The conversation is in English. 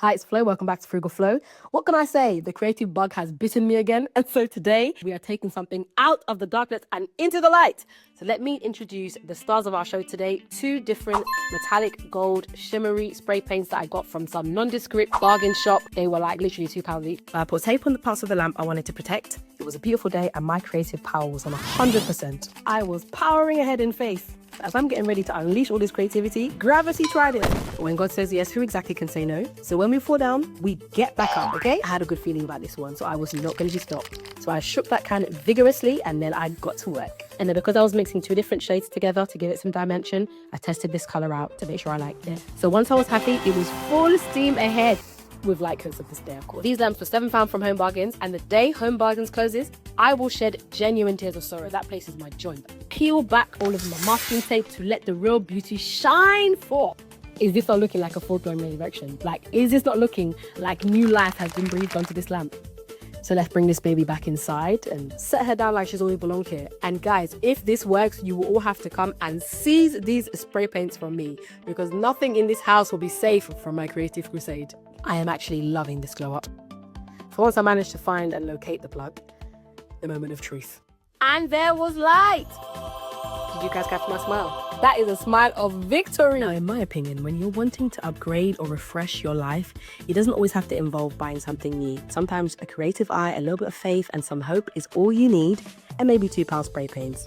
Hi, it's Flo. Welcome back to FrugalFlo. What can I say? The creative bug has bitten me again. And so today we are taking something out of the darkness and into the light. So let me introduce the stars of our show today. Two different metallic gold shimmery spray paints that I got from some nondescript bargain shop. They were like literally £2 each. I put tape on the parts of the lamp I wanted to protect. It was a beautiful day and my creative power was on 100%. I was powering ahead in faith. As I'm getting ready to unleash all this creativity, gravity tried it. But when God says yes, who exactly can say no? So when we fall down, we get back up, okay? I had a good feeling about this one, so I was not going to just stop. So I shook that can vigorously and then I got to work. And then because I was mixing two different shades together to give it some dimension, I tested this color out to make sure I liked it. So once I was happy, it was full steam ahead. With light coats of this day, of course. These lamps were £7 from Home Bargains, and the day Home Bargains closes, I will shed genuine tears of sorrow. That place is my joint. Peel back all of my masking tape to let the real beauty shine forth. Is this not looking like a full-blown resurrection? Like, is this not looking like new life has been breathed onto this lamp? So let's bring this baby back inside and set her down like she's always belonged here. And guys, if this works, you will all have to come and seize these spray paints from me, because nothing in this house will be safe from my creative crusade. I am actually loving this glow up. For once I managed to find and locate the plug, the moment of truth. And there was light. Did you guys catch my smile? That is a smile of victory. Now, in my opinion, when you're wanting to upgrade or refresh your life, it doesn't always have to involve buying something new. Sometimes a creative eye, a little bit of faith, and some hope is all you need, and maybe £2 spray paints.